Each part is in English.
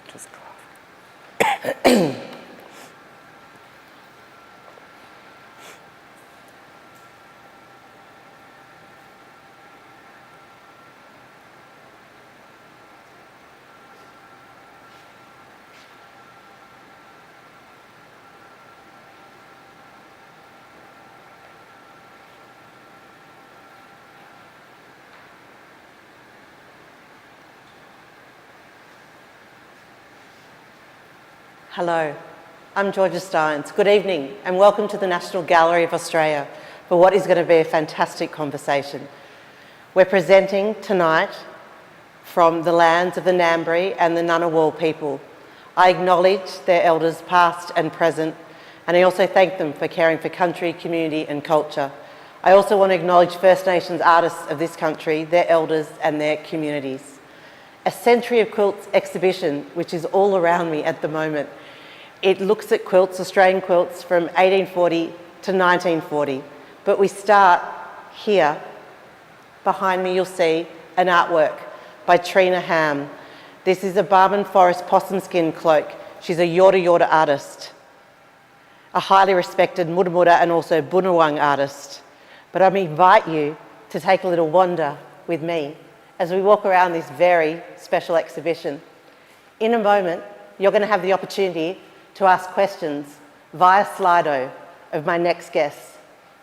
quilter's cloth. Hello, I'm Georgia Stynes. Good evening and welcome to the National Gallery of Australia for what is going to be a fantastic conversation. We're presenting tonight from the lands of the Ngambri and the Ngunnawal people. I acknowledge their elders past and present, and I also thank them for caring for country, community and culture. I also want to acknowledge First Nations artists of this country, their elders and their communities. A Century of Quilts exhibition, which is all around me at the moment. It looks at quilts, Australian quilts from 1840 to 1940. But we start here. Behind me you'll see an artwork by Trina Ham. This is a Barman Forest possum skin cloak. She's a Yorta Yorta artist, a highly respected Mudda Mudda and also Bunawang artist. But I invite you to take a little wander with me as we walk around this very special exhibition. In a moment, you're going to have the opportunity to ask questions via Slido of my next guests,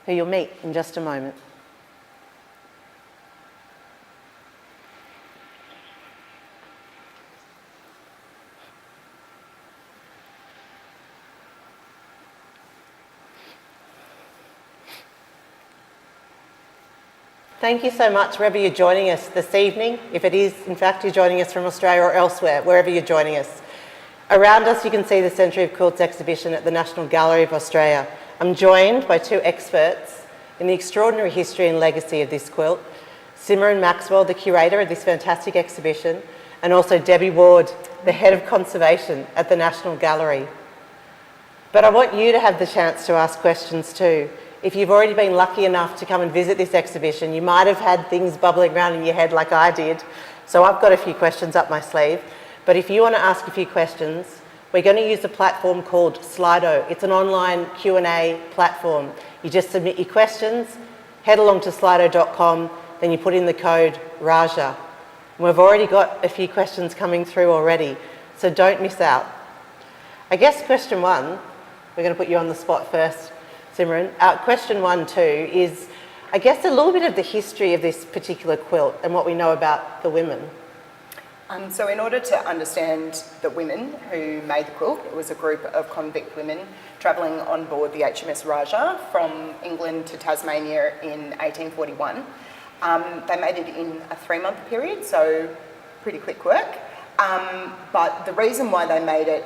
who you'll meet in just a moment. Thank you so much wherever you're joining us this evening, if it is in fact you're joining us from Australia or elsewhere, wherever you're joining us. Around us you can see the Century of Quilts exhibition at the National Gallery of Australia. I'm joined by two experts in the extraordinary history and legacy of this quilt, Simeran Maxwell, the curator of this fantastic exhibition, and also Debbie Ward, the head of conservation at the National Gallery. But I want you to have the chance to ask questions too. If you've already been lucky enough to come and visit this exhibition, you might have had things bubbling around in your head like I did. So I've got a few questions up my sleeve. But if you want to ask a few questions, we're going to use a platform called Slido. It's an online Q&A platform. You just submit your questions, head along to slido.com, then you put in the code Rajah. And we've already got a few questions coming through already, so don't miss out. I guess question one, we're going to put you on the spot first, Simeran. Question one too is, I guess, a little bit of the history of this particular quilt and what we know about the women. So in order to understand the women who made the quilt, it was a group of convict women travelling on board the HMS Rajah from England to Tasmania in 1841. They made it in a 3-month period, so pretty quick work. But the reason why they made it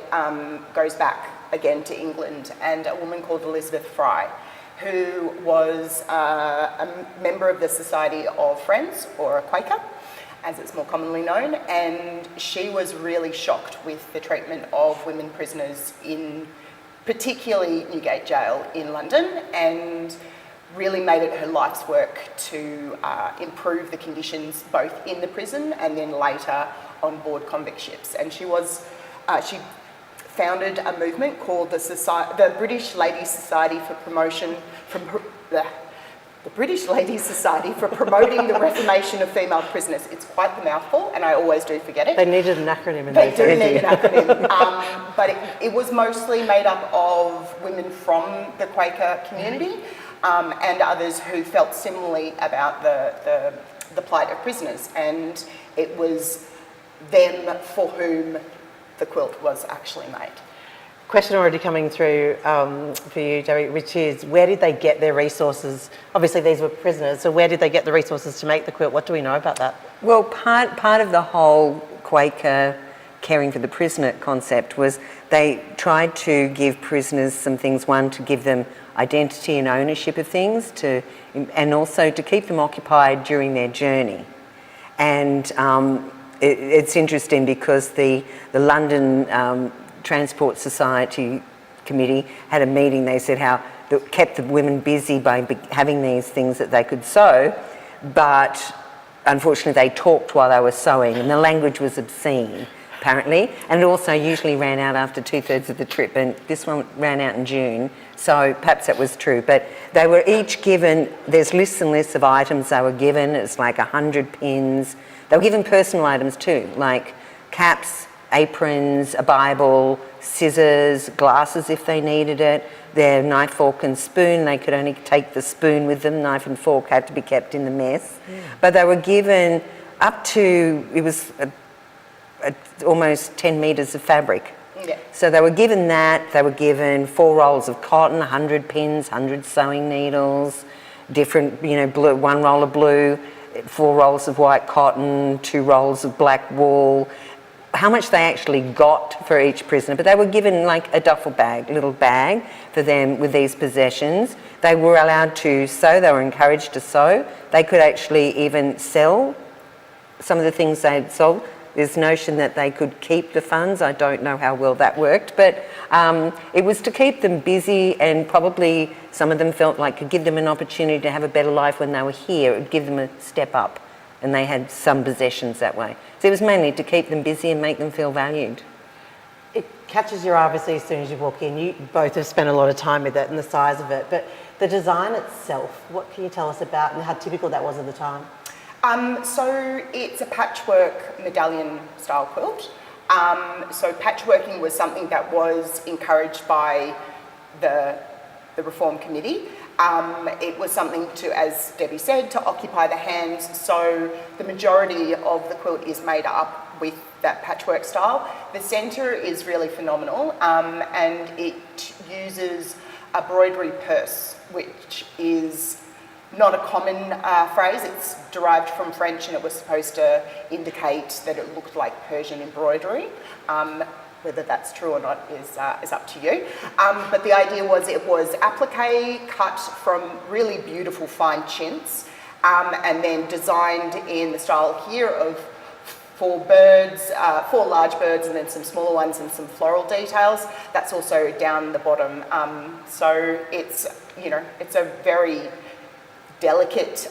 goes back again to England and a woman called Elizabeth Fry, who was a member of the Society of Friends, or a Quaker, as it's more commonly known, and she was really shocked with the treatment of women prisoners in particularly Newgate Jail in London, and really made it her life's work to improve the conditions both in the prison and then later on board convict ships. And she founded a movement called the British Ladies Society for the British Ladies Society for Promoting the Reformation of Female Prisoners. It's quite the mouthful, and I always do forget it. They needed an acronym in They do need an acronym. But it was mostly made up of women from the Quaker community and others who felt similarly about the plight of prisoners. And it was them for whom the quilt was actually made. Question already coming through for you, Debbie, which is, where did they get their resources? Obviously these were prisoners, so where did they get the resources to make the quilt? What do we know about that? Well, part of the whole Quaker caring for the prisoner concept was they tried to give prisoners some things. One, to give them identity and ownership of things, and also to keep them occupied during their journey. And it's interesting because the London Transport Society Committee had a meeting. They said how that kept the women busy by having these things that they could sew, but unfortunately they talked while they were sewing and the language was obscene. apparently, and it also usually ran out after 2/3 of the trip, and this one ran out in June, so perhaps that was true. But they were each given, there's lists and lists of items they were given. It's like 100 pins. They were given personal items too, like caps, aprons, a Bible, scissors, glasses if they needed it, their knife, fork and spoon. They could only take the spoon with them. Knife and fork had to be kept in the mess. But they were given up to, it was almost 10 metres of fabric. Yeah. So they were given that. They were given 4 rolls of cotton, 100 pins, 100 sewing needles, different, blue, 1 roll of blue, 4 rolls of white cotton, 2 rolls of black wool. How much they actually got for each prisoner, but they were given like a duffel bag, little bag for them with these possessions. They were allowed to sew. They were encouraged to sew. They could actually even sell some of the things they'd sold. There's notion that they could keep the funds. I don't know how well that worked, but it was to keep them busy, and probably some of them felt like it could give them an opportunity to have a better life when they were here. It would give them a step up, and they had some possessions that way. So it was mainly to keep them busy and make them feel valued. It catches your eye obviously as soon as you walk in. You both have spent a lot of time with it and the size of it, but the design itself, what can you tell us about and how typical that was at the time? So it's a patchwork medallion style quilt. So patchworking was something that was encouraged by the Reform Committee. It was something to, as Debbie said, to occupy the hands. So the majority of the quilt is made up with that patchwork style. The centre is really phenomenal, and it uses a broidery purse, which is not a common phrase. It's derived from French, and it was supposed to indicate that it looked like Persian embroidery. Whether that's true or not is up to you. But the idea was it was applique cut from really beautiful fine chintz, and then designed in the style here of 4 birds, 4 large birds and then some smaller ones and some floral details. That's also down the bottom. So it's, it's a very delicate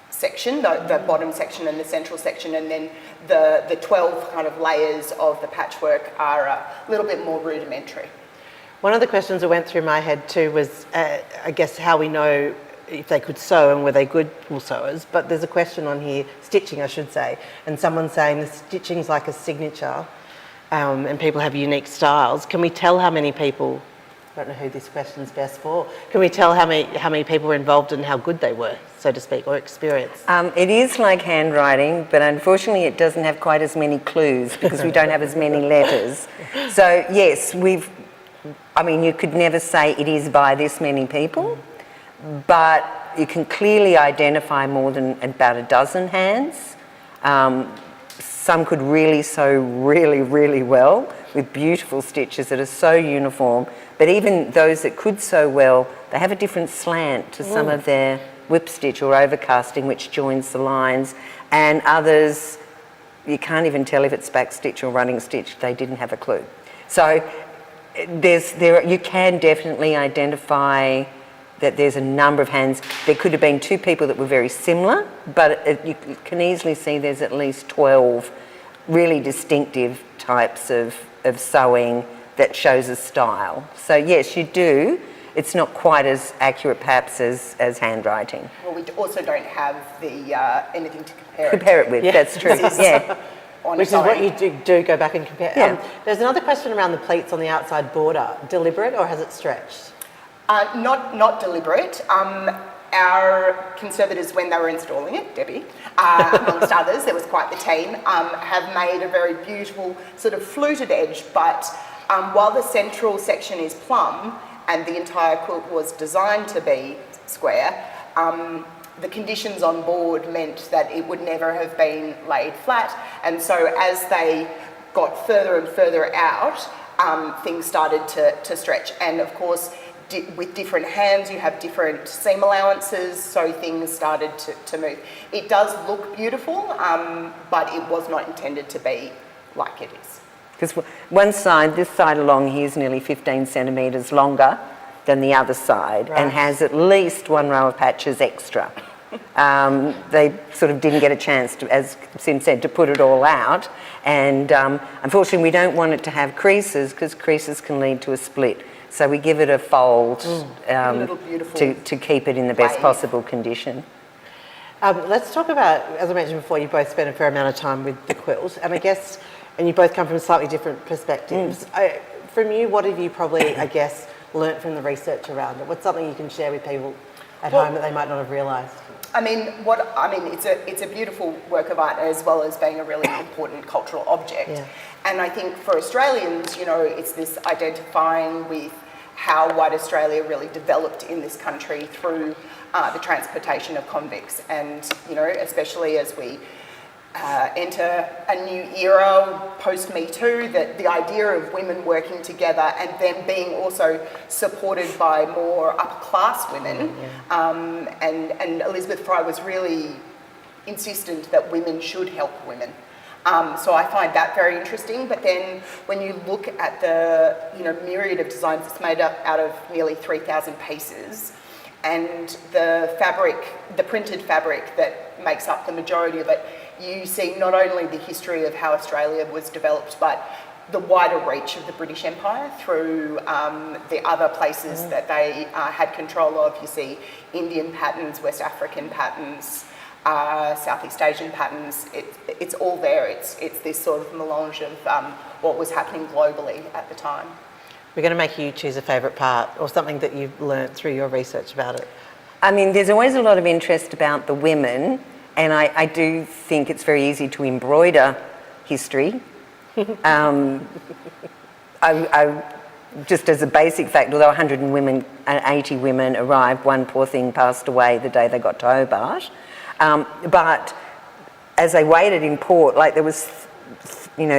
section, the bottom section and the central section, and then the 12 kind of layers of the patchwork are a little bit more rudimentary. One of the questions that went through my head too was, I guess, how we know if they could sew and were they good wool sewers, but there's a question on here, stitching I should say, and someone's saying the stitching's like a signature, and people have unique styles. Can we tell how many people, I don't know who this question's best for, can we tell how many people were involved and how good they were, so to speak, or experienced? It is like handwriting, but unfortunately it doesn't have quite as many clues because we don't have as many letters. So yes, you could never say it is by this many people, but you can clearly identify more than about a dozen hands. Some could really sew really, really well with beautiful stitches that are so uniform. But even those that could sew well, they have a different slant to some of their whip stitch or overcasting, which joins the lines. And others, you can't even tell if it's back stitch or running stitch. They didn't have a clue. So you can definitely identify that there's a number of hands. There could have been 2 people that were very similar, but you can easily see there's at least 12 really distinctive types of sewing that shows a style. So yes, you do. It's not quite as accurate perhaps as handwriting. Well, we also don't have the anything to compare it with. Yeah. That's true. Yeah. Which is what you do go back and compare. Yeah. There's another question around the pleats on the outside border. Deliberate or has it stretched? Not deliberate. Our conservators, when they were installing it, Debbie, amongst others, there was quite the team, have made a very beautiful sort of fluted edge, but while the central section is plumb and the entire quilt was designed to be square, the conditions on board meant that it would never have been laid flat, and so as they got further and further out, things started to stretch, and of course with different hands you have different seam allowances, so things started to move. It does look beautiful, but it was not intended to be like it is. Because one side, this side along here is nearly 15 centimetres longer than the other side, and has at least 1 row of patches extra. They sort of didn't get a chance to, as Sim said, to put it all out. And unfortunately, we don't want it to have creases because creases can lead to a split. So we give it a fold A little beautiful to keep it in the best wave. possible condition. Let's talk about, as I mentioned before, you both spent a fair amount of time with the quilt, and I guess, and you both come from slightly different perspectives. From you, what have you probably, I guess, learnt from the research around it? What's something you can share with people at home that they might not have realised? It's a beautiful work of art as well as being a really important cultural object. Yeah. And I think for Australians, it's this identifying with how white Australia really developed in this country through the transportation of convicts. And, especially as we enter a new era post-Me Too, that the idea of women working together and then being also supported by more upper-class women. And Elizabeth Fry was really insistent that women should help women. So I find that very interesting. But then when you look at the myriad of designs, it's made up out of nearly 3,000 pieces, and the fabric, the printed fabric that makes up the majority of it, you see not only the history of how Australia was developed, but the wider reach of the British Empire through the other places that they had control of. You see Indian patterns, West African patterns, Southeast Asian patterns. It's all there. It's this sort of melange of what was happening globally at the time. We're going to make you choose a favourite part or something that you've learnt through your research about it. There's always a lot of interest about the women, and I do think it's very easy to embroider history. I just as a basic fact, although 180 women arrived, one poor thing passed away the day they got to Hobart. But as they waited in port, there was,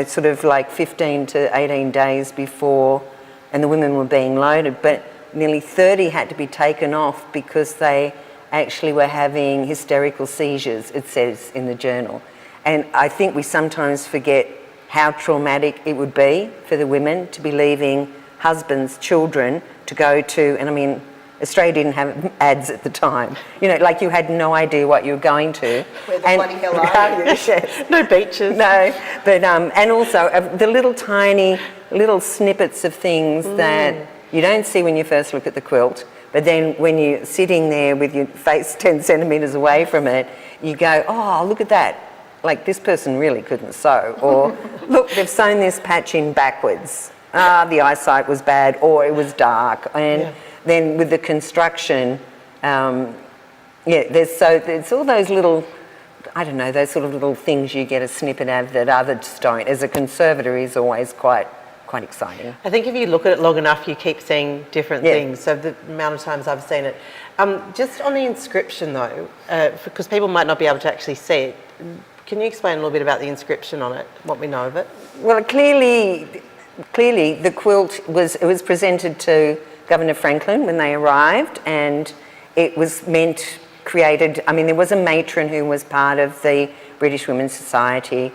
sort of 15 to 18 days before, and the women were being loaded, but nearly 30 had to be taken off because they actually were having hysterical seizures, it says in the journal. And I think we sometimes forget how traumatic it would be for the women to be leaving husbands, children, to go to, and Australia didn't have ads at the time. You had no idea what you were going to. Where the bloody hell are you? Yes. No beaches. No, but and also the little tiny snippets of things that you don't see when you first look at the quilt, but then when you're sitting there with your face 10 centimetres away from it, you go, oh, look at that. This person really couldn't sew. Or, look, they've sewn this patch in backwards. The eyesight was bad, or it was dark. And then with the construction, there's all those little, those sort of little things you get a snippet of that others don't. As a conservator, is always quite exciting. I think if you look at it long enough, you keep seeing different things. So the amount of times I've seen it. Just on the inscription though, because people might not be able to actually see it, can you explain a little bit about the inscription on it, what we know of it? Well, clearly the quilt was presented to Governor Franklin when they arrived, and it was created, there was a matron who was part of the British Women's Society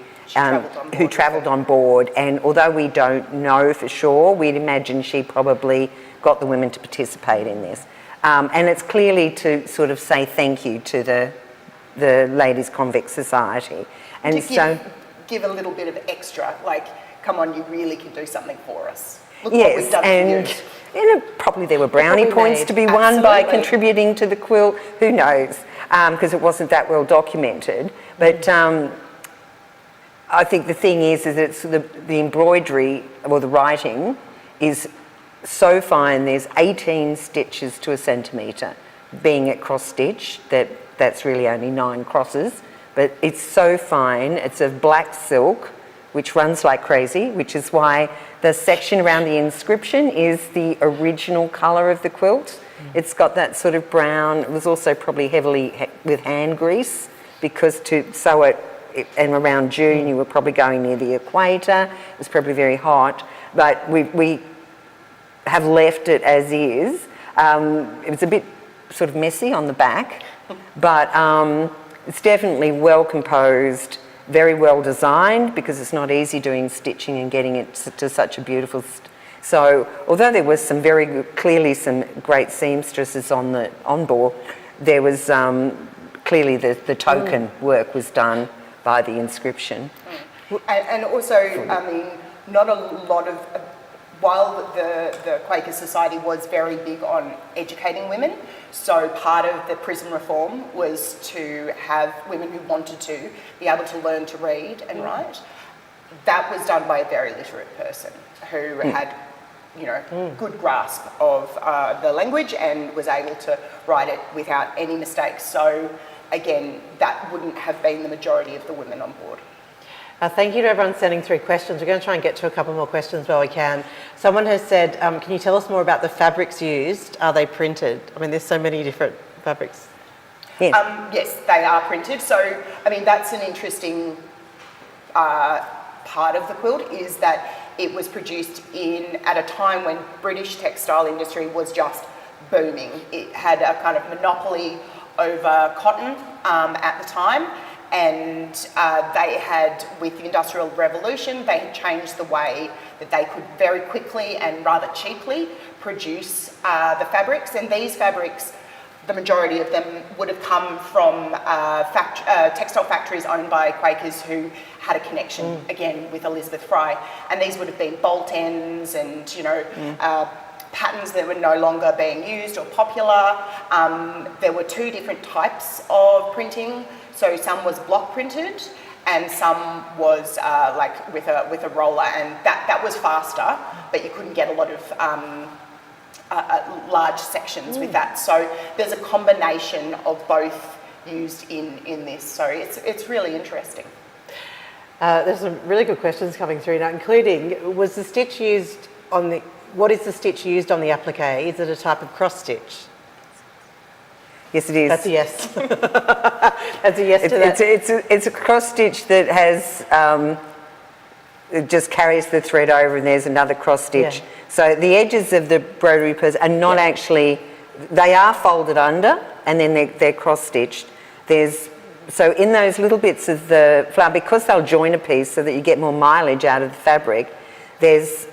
who travelled on board, and although we don't know for sure, we'd imagine she probably got the women to participate in this. And it's clearly to sort of say thank you to the Ladies Convict Society. And to give a little bit of extra, come on, you really can do something for us. Look what we've done for you. Probably there were brownie points to be won by contributing to the quilt. Who knows? Because it wasn't that well documented. But I think the thing is that it's the embroidery or the writing is so fine. There's 18 stitches to a centimetre, being at cross stitch. That's really only 9 crosses. But it's so fine. It's of black silk, which runs like crazy, which is why the section around the inscription is the original colour of the quilt. It's got that sort of brown. It was also probably heavily with hand grease, because to sew it, and around June you were probably going near the equator. It was probably very hot, but we have left it as is. It was a bit sort of messy on the back, but it's definitely well composed, very well designed, because it's not easy doing stitching and getting it to such a beautiful. So although there was clearly some great seamstresses on board, there was clearly the token work was done by the inscription. And also, I mean, not a lot of, while the Quaker Society was very big on educating women, so part of the prison reform was to have women who wanted to be able to learn to read and write. That was done by a very literate person who had, you know, good grasp of the language and was able to write it without any mistakes. So again, that wouldn't have been the majority of the women on board. Thank you to everyone sending through questions. We're going to try and get to a couple more questions while we can. Someone has said, can you tell us more about the fabrics used? Are they printed? I mean, there's so many different fabrics. Yes. Yes, they are printed. So, I mean, that's an interesting part of the quilt, is that it was produced at a time when British textile industry was just booming. It had a kind of monopoly over cotton at the time. And they had, with the Industrial Revolution, they had changed the way that they could very quickly and rather cheaply produce the fabrics. And these fabrics, the majority of them would have come from textile factories owned by Quakers who had a connection, again, with Elizabeth Fry. And these would have been bolt ends and, you know, patterns that were no longer being used or popular. There were two different types of printing. So some was block printed and some was like with a roller, and that was faster, but you couldn't get a lot of large sections with that. So there's a combination of both used in this. So it's really interesting. There's some really good questions coming through now, including, was the stitch used on the, what is the stitch used on the applique? Is it a type of cross stitch? Yes, it is. That's a yes. That's a yes to that. It's a cross stitch that has, it just carries the thread over and there's another cross stitch. Yeah. So the edges of the broderie purse are not actually, they are folded under and then they're cross stitched. So in those little bits of the flower, because they'll join a piece so that you get more mileage out of the fabric, there's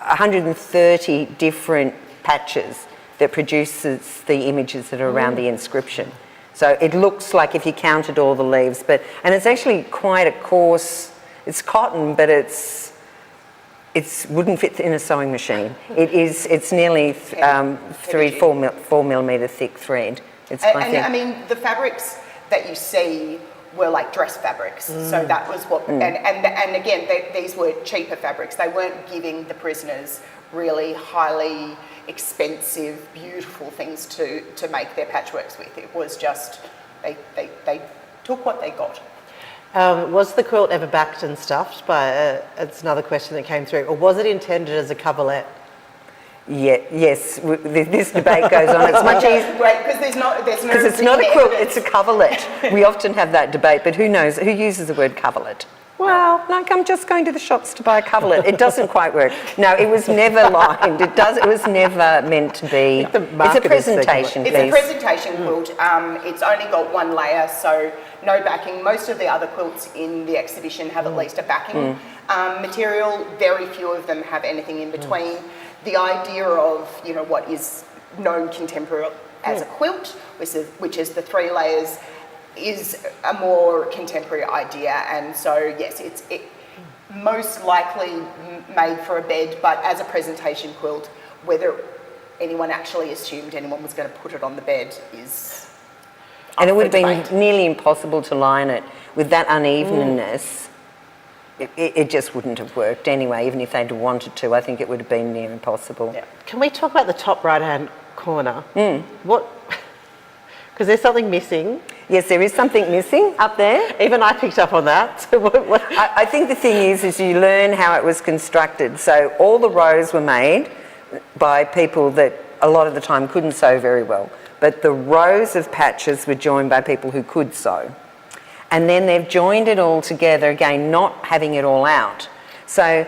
130 different patches that produces the images that are around the inscription. So it looks like if you counted all the leaves, and it's actually quite a coarse, it's cotton, but it wouldn't fit in a sewing machine. It's nearly 4 millimetre thick thread. I mean, the fabrics that you see were like dress fabrics. So that was what, and again, these were cheaper fabrics. They weren't giving the prisoners really highly expensive, beautiful things to make their patchworks with. It was just, they took what they got. Was the quilt ever backed and stuffed by, it's another question that came through, or was it intended as a coverlet? Yeah, yes, this debate goes on. It's much easier. Great, because because it's not a quilt, it's a coverlet. We often have that debate, but who knows, who uses the word coverlet? Well, like I'm just going to the shops to buy a coverlet. It doesn't quite work. No, it was never lined. It was never meant to be. It's a presentation piece. It's a presentation quilt. It's only got one layer, so no backing. Most of the other quilts in the exhibition have at least a backing material. Very few of them have anything in between. The idea of, you know, what is known contemporarily as a quilt, which is the 3 layers, is a more contemporary idea, and so yes, it's most likely made for a bed, but as a presentation quilt, whether anyone actually assumed anyone was going to put it on the bed is and it would have been nearly impossible to line it with that unevenness. It just wouldn't have worked anyway, even if they'd wanted to. I think it would have been near impossible. Yeah. Can we talk about the top right-hand corner? What? Because there's something missing. Yes, there is something missing up there. Even I picked up on that. So I think the thing is you learn how it was constructed. So all the rows were made by people that a lot of the time couldn't sew very well, but the rows of patches were joined by people who could sew. And then they've joined it all together, again, not having it all out. So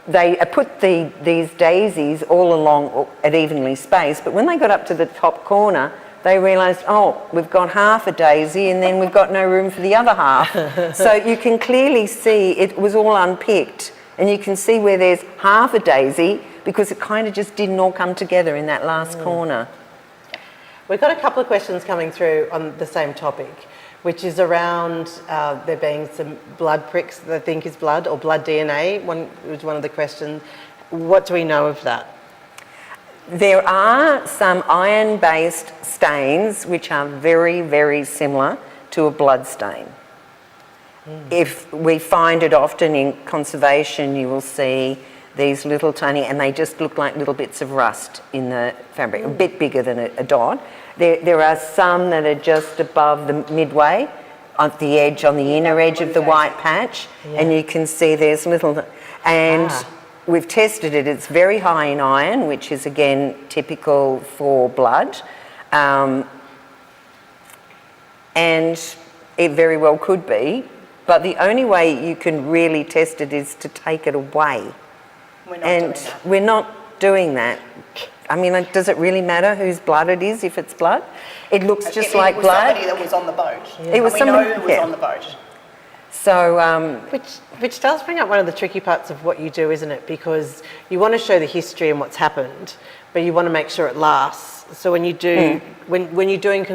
they put these daisies all along at evenly spaced, but when they got up to the top corner, they realised, oh, we've got half a daisy and then we've got no room for the other half. So you can clearly see it was all unpicked, and you can see where there's half a daisy because it kind of just didn't all come together in that last corner. We've got a couple of questions coming through on the same topic, which is around there being some blood pricks that I think is blood or blood DNA. One was one of the questions. What do we know of that? There are some iron-based stains which are very, very similar to a blood stain. If we find it often in conservation, you will see these little tiny, and they just look like little bits of rust in the fabric, a bit bigger than a dot. There are some that are just above the midway, on the edge, on the inner edge of the white patch, and you can see there's little, and we've tested it, it's very high in iron, which is again typical for blood, and it very well could be, but the only way you can really test it is to take it away. We're not doing that. I mean, does it really matter whose blood it is if it's blood? It looks just like blood. It was somebody that was on the boat. It was somebody know who was on the boat. So, which does bring up one of the tricky parts of what you do, isn't it? Because you want to show the history and what's happened, but you want to make sure it lasts. So when you do, when you're doing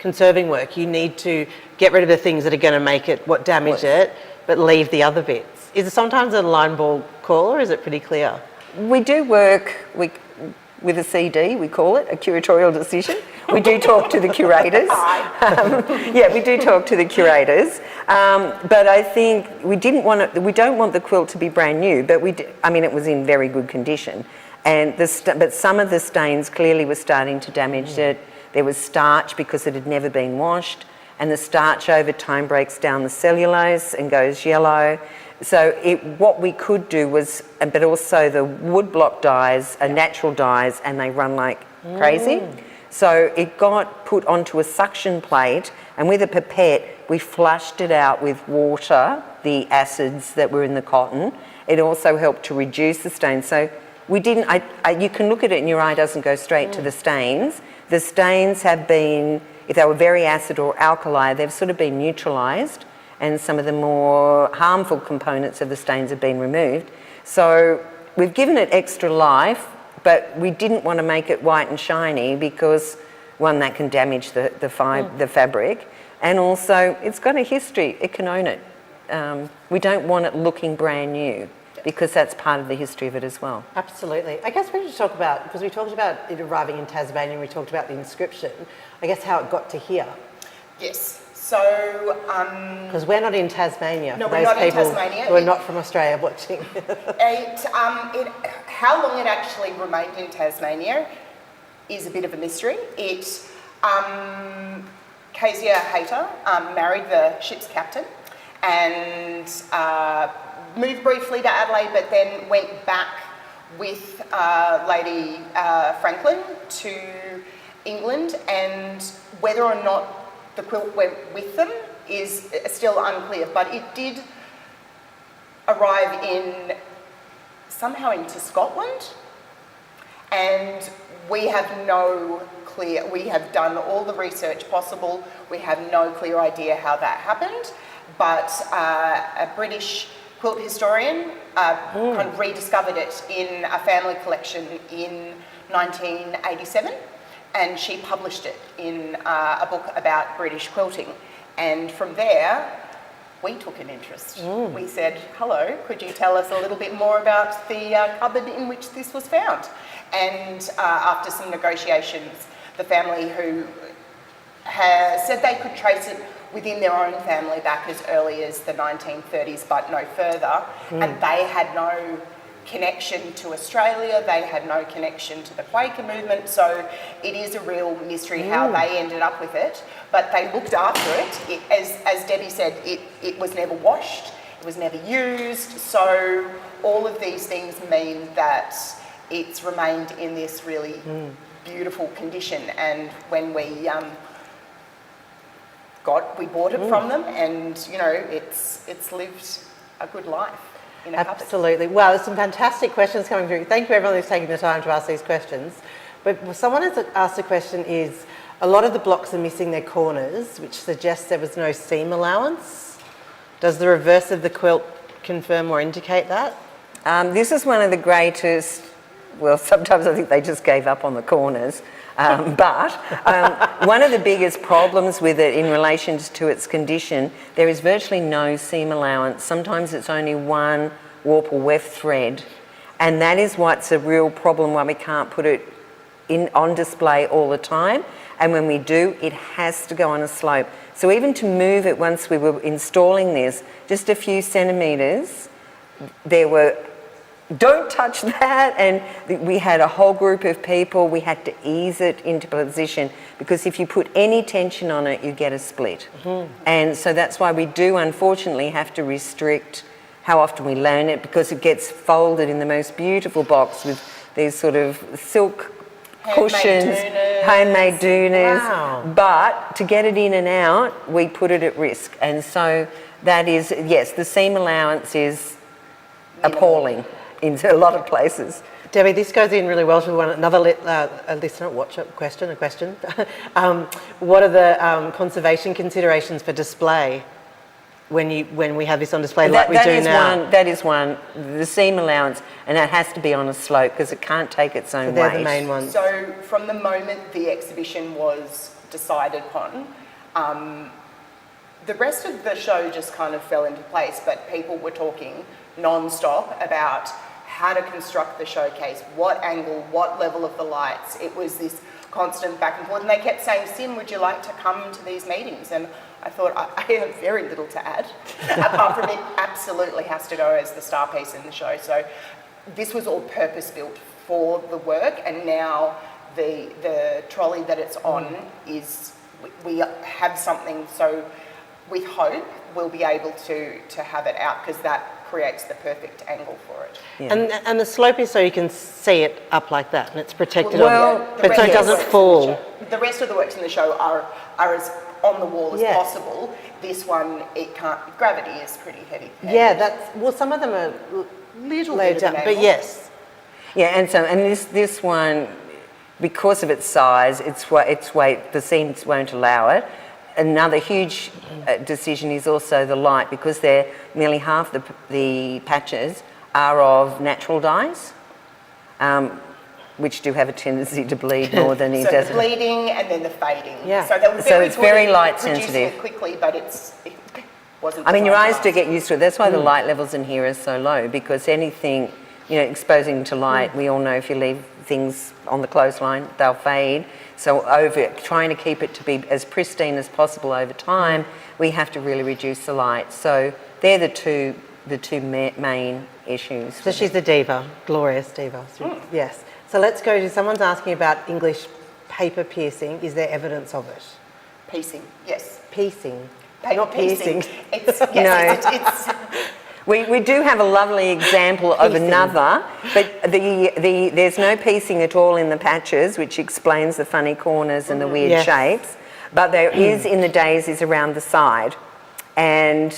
conserving work, you need to get rid of the things that are going to make it, what damage it, but leave the other bits. Is it sometimes a line ball call, or is it pretty clear? we do work with a CD, we call it, a curatorial decision. We do talk to the curators. We do talk to the curators. But I think we don't want the quilt to be brand new, but it was in very good condition. And but some of the stains clearly were starting to damage it. There was starch because it had never been washed, and the starch over time breaks down the cellulose and goes yellow. So what we could do was, but also the wood block dyes are natural dyes and they run like crazy. So it got put onto a suction plate, and with a pipette we flushed it out with water, the acids that were in the cotton. It also helped to reduce the stains. So we didn't, you can look at it and your eye doesn't go straight to the stains. The stains have been, if they were very acid or alkali, they've sort of been neutralised, and some of the more harmful components of the stains have been removed. So we've given it extra life, but we didn't want to make it white and shiny because, one, that can damage the fabric, and also it's got a history, it can own it. We don't want it looking brand new, because that's part of the history of it as well. Absolutely. I guess we should talk about, because we talked about it arriving in Tasmania and we talked about the inscription, I guess how it got to here. Yes. So... Because we're not in Tasmania. No, for we're those not in people Tasmania. who are not from Australia watching. How long it actually remained in Tasmania is a bit of a mystery. Kezia Hayter married the ship's captain and moved briefly to Adelaide, but then went back with Lady Franklin to England, and whether or not the quilt went with them is still unclear, but it did arrive somehow into Scotland, and we have done all the research possible, we have no clear idea how that happened, but a British quilt historian kind of rediscovered it in a family collection in 1987, and she published it in a book about British quilting. And from there, we took an interest. We said, hello, could you tell us a little bit more about the cupboard in which this was found? And after some negotiations, the family who said they could trace it within their own family back as early as the 1930s, but no further, and they had no connection to Australia, they had no connection to the Quaker movement, so it is a real mystery how they ended up with it, but they looked after it. As Debbie said, it was never washed, it was never used, so all of these things mean that it's remained in this really beautiful condition. And when we bought it from them, and it's lived a good life. Absolutely. Well, there's some fantastic questions coming through. Thank you everyone who's taking the time to ask these questions. But someone has asked a question is, a lot of the blocks are missing their corners, which suggests there was no seam allowance. Does the reverse of the quilt confirm or indicate that? This is one of the greatest, well, sometimes I think they just gave up on the corners. But one of the biggest problems with it in relation to its condition, there is virtually no seam allowance. Sometimes it's only one warp or weft thread, and that is what's a real problem why we can't put it on display all the time. And when we do, it has to go on a slope. So even to move it once we were installing this, just a few centimetres, there were, don't touch that, and we had a whole group of people, we had to ease it into position, because if you put any tension on it, you get a split. And so that's why we do unfortunately have to restrict how often we learn it, because it gets folded in the most beautiful box with these sort of silk cushions, homemade doonas. Wow. But to get it in and out, we put it at risk. And so that is, yes, the seam allowance is appalling in a lot of places. Debbie, this goes in really well to another listener, question. What are the conservation considerations for display when we have this on display like we do now? That is one, the seam allowance, and that has to be on a slope because it can't take its own weight. They're the main ones. So from the moment the exhibition was decided upon, the rest of the show just kind of fell into place, but people were talking non-stop about how to construct the showcase, what angle, what level of the lights. It was this constant back and forth, and they kept saying, Sim, would you like to come to these meetings? And I thought, I have very little to add, apart from it absolutely has to go as the star piece in the show. So this was all purpose-built for the work, and now the trolley that it's on is, we have something, so with hope we'll be able to have it out, because that creates the perfect angle for it. Yeah. And the slope is so you can see it up like that, and it's protected but so it doesn't fall. The rest of the works in the show are as on the wall as Yes. possible. This one, it can't. Gravity is pretty heavy. Yeah, some of them are Little low bit of down, an but angle. yes. Yeah, and this one, because of its size, its weight, the seams won't allow it. Another huge decision is also the light, because they're nearly half the patches are of natural dyes, which do have a tendency to bleed more than it So does. the bleeding and then the fading. Yeah. So, they were So it's very good at light producing sensitive. it quickly, but it wasn't. I mean, your designed eyes to do last. get used to it. That's why the light levels in here are so low, because anything, exposing to light, we all know if you leave things on the clothesline, they'll fade. So trying to keep it to be as pristine as possible over time, we have to really reduce the light. So they're the two main issues. So she's the diva, glorious diva. Yes. So let's go to, someone's asking about English paper piercing. Is there evidence of it? Piecing, yes. Piecing, Paper not piercing. It's, yes, it's We do have a lovely example of Piecing. another, but there's no piecing at all in the patches, which explains the funny corners and the weird Yes. shapes. But there is in the daisies around the side. And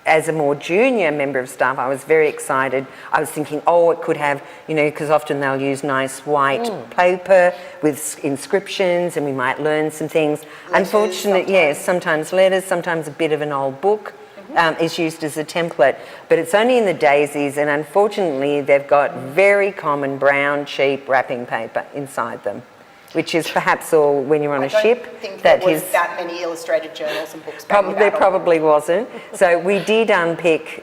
as a more junior member of staff, I was very excited. I was thinking, it could have, because often they'll use nice white paper with inscriptions, and we might learn some things. Unfortunately, yes, sometimes letters, sometimes a bit of an old book. Is used as a template, but it's only in the daisies, and unfortunately they've got very common brown cheap wrapping paper inside them, which is perhaps all when you're on a ship. I don't think there was is that many illustrated journals and books. there probably wasn't. So we did unpick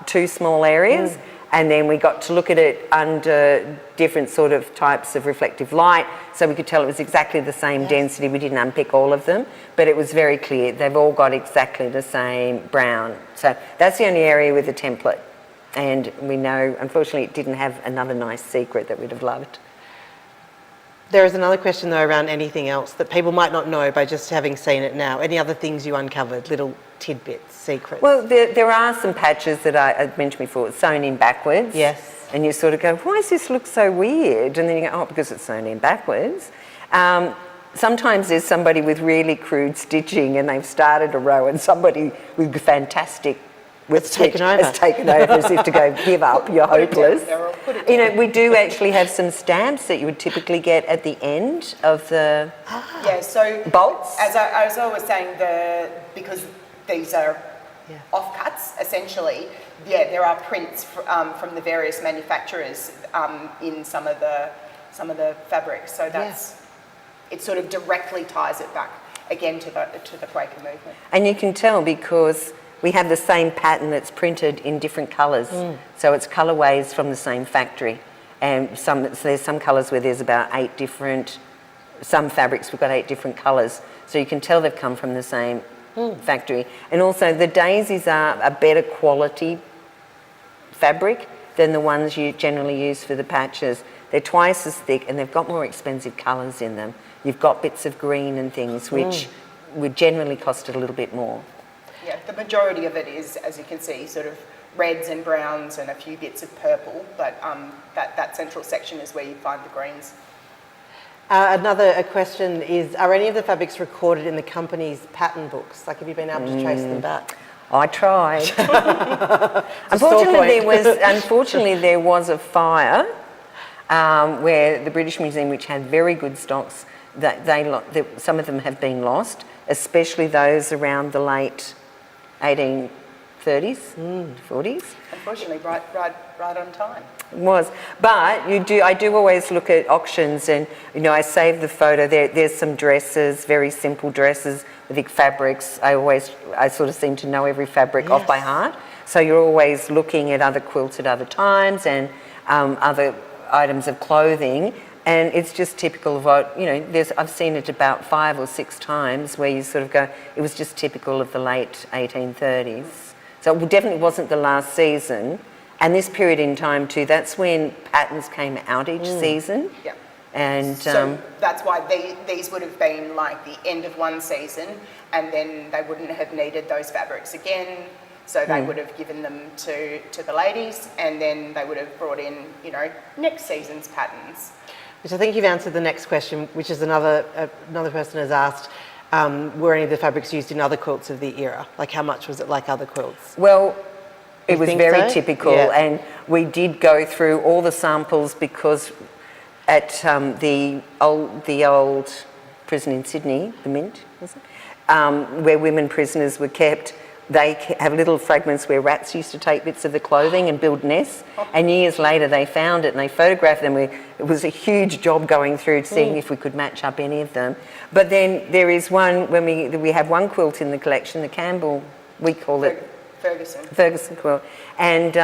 two small areas, and then we got to look at it under different sort of types of reflective light, so we could tell it was exactly the same density. We didn't unpick all of them, but it was very clear they've all got exactly the same brown. So that's the only area with a template, and we know unfortunately it didn't have another nice secret that we'd have loved. There is another question though around anything else that people might not know by just having seen it now. Any other things you uncovered, little tidbits, secrets? Well, there are some patches that I mentioned before, sewn in backwards. Yes. And you sort of go, why does this look so weird? And then you go, because it's sewn in backwards. Sometimes there's somebody with really crude stitching and they've started a row, and somebody with fantastic It's taken over. has taken over as if to go, give up, you're hopeless. We do actually have some stamps that you would typically get at the end of the so bolts. As I was saying, because these are offcuts, essentially, there are prints from the various manufacturers in some of the some of the fabrics. So that's, it sort of directly ties it back again to the Quaker movement. And you can tell because we have the same pattern that's printed in different colours. So it's colourways from the same factory. And so there's some colours where there's about 8 different, some fabrics we've got 8 different colours. So you can tell they've come from the same factory. And also the daisies are a better quality fabric than the ones you generally use for the patches. They're twice as thick and they've got more expensive colours in them. You've got bits of green and things which would generally cost a little bit more. Yeah, the majority of it is, as you can see, sort of reds and browns and a few bits of purple, but that central section is where you find the greens. Another question is, are any of the fabrics recorded in the company's pattern books? Like, have you been able to trace them back? I tried. Unfortunately, there was a fire where the British Museum, which had very good stocks, some of them have been lost, especially those around the late 1830s, 40s. Unfortunately, right on time. It was, but I do always look at auctions, and I save the photo. There's some dresses, very simple dresses with thick fabrics. I sort of seem to know every fabric off by heart. So you're always looking at other quilts at other times and other items of clothing, and it's just typical of what I've seen it about 5 or 6 times where you sort of go, it was just typical of the late 1830s. So it definitely wasn't the last season. And this period in time too, that's when patterns came out each season. Yeah. And so that's why these would have been like the end of one season, and then they wouldn't have needed those fabrics again. So they would have given them to the ladies, and then they would have brought in, next season's patterns. Which I think you've answered the next question, which is another person has asked, were any of the fabrics used in other quilts of the era? Like, how much was it like other quilts? Well, it was very so? typical, and we did go through all the samples because at the old prison in Sydney, the Mint, was it? Where women prisoners were kept, they have little fragments where rats used to take bits of the clothing and build nests, and years later they found it and they photographed them. It was a huge job going through seeing if we could match up any of them. But then there is one, when we have one quilt in the collection, the Campbell, we call it Ferguson quilt, and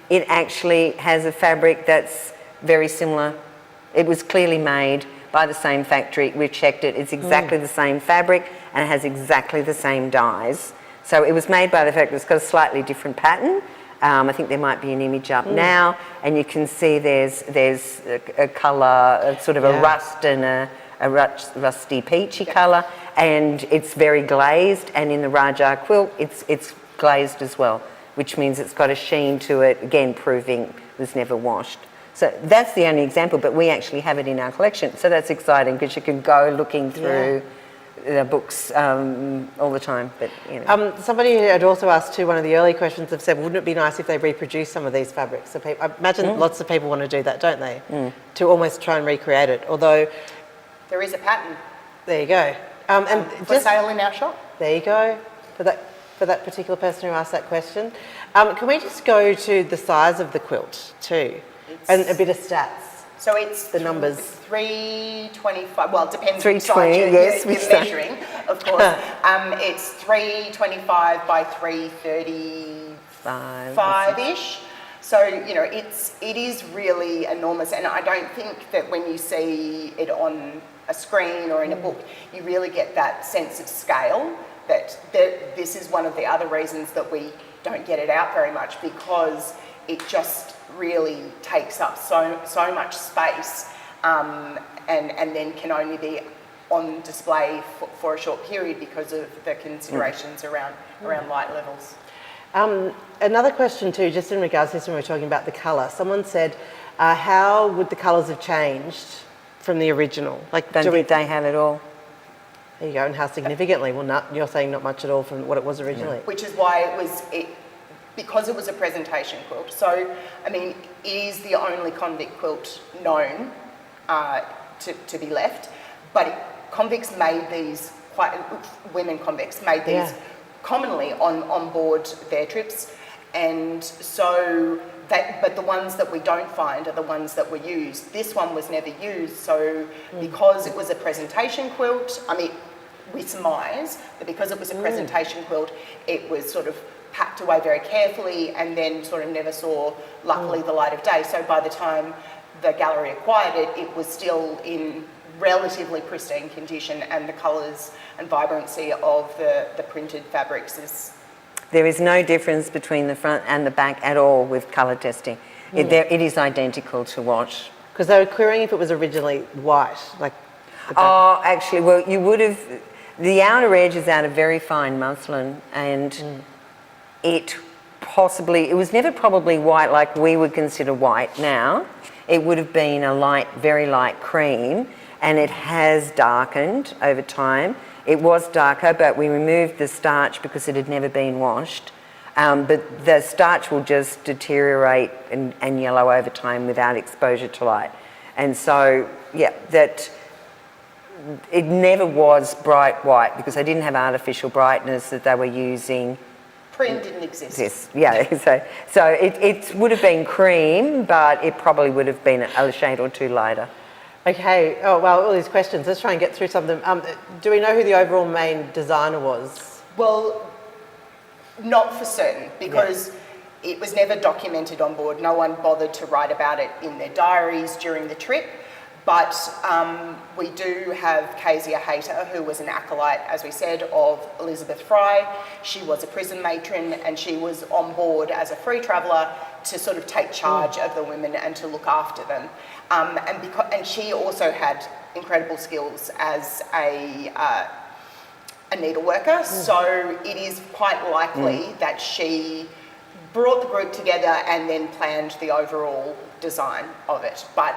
it actually has a fabric that's very similar. It was clearly made by the same factory. We've checked it. It's exactly the same fabric and it has exactly the same dyes. So it was made by the factory. It's got a slightly different pattern. I think there might be an image up now, and you can see there's a colour, sort of a rust and a rusty peachy colour, and it's very glazed. And in the Rajah quilt, it's glazed as well, which means it's got a sheen to it, again proving it was never washed. So that's the only example, but we actually have it in our collection. So that's exciting because you can go looking through the books all the time. But somebody had also asked too, one of the early questions have said, wouldn't it be nice if they reproduce some of these fabrics? So I imagine lots of people want to do that, don't they? To almost try and recreate it, although... There is a pattern. There you go. And for sale in our shop. There you go, for that particular person who asked that question. Can we just go to the size of the quilt too? And a bit of stats. So it's the numbers. 325. Well, it depends. 320. Yes, you're measuring, of course. It's 325 by 335-ish. So it is really enormous, and I don't think that when you see it on a screen or in a book, you really get that sense of scale. That this is one of the other reasons that we don't get it out very much, because it just really takes up so much space, and then can only be on display for a short period because of the considerations around light levels. Another question too, just in regards to this, when we were talking about the colour, someone said, how would the colours have changed from the original? Like, don't think they have at all. There you go, and how significantly? Well, you're saying not much at all from what it was originally. Which is why because it was a presentation quilt. So, I mean, it is the only convict quilt known to be left, but convicts made these, women convicts made these commonly on board their trips, and so but the ones that we don't find are the ones that were used. This one was never used, so because it was a presentation quilt, I mean, we surmise that because it was a presentation quilt, it was sort of packed away very carefully and then sort of never saw, luckily, the light of day. So by the time the gallery acquired it, it was still in relatively pristine condition, and the colours and vibrancy of the printed fabrics is... There is no difference between the front and the back at all with colour testing. It is identical to what... Because they were querying if it was originally white, like... Oh, actually, well, you would have... The outer edge is out of very fine muslin, and it was never probably white like we would consider white now. It would have been a light, very light cream, and it has darkened over time. It was darker, but we removed the starch because it had never been washed. But the starch will just deteriorate and yellow over time without exposure to light. And so, yeah, that it never was bright white because they didn't have artificial brightness that they were using. Cream didn't exist. Yes, yeah. So it would have been cream, but it probably would have been a shade or two lighter. Okay, oh well, all these questions, let's try and get through some of them. Do we know who the overall main designer was? Well, not for certain, because it was never documented on board. No one bothered to write about it in their diaries during the trip. But we do have Kezia Hayter, who was an acolyte, as we said, of Elizabeth Fry. She was a prison matron, and she was on board as a free traveller to sort of take charge of the women and to look after them. And she also had incredible skills as a needle worker, so it is quite likely that she brought the group together and then planned the overall design of it. But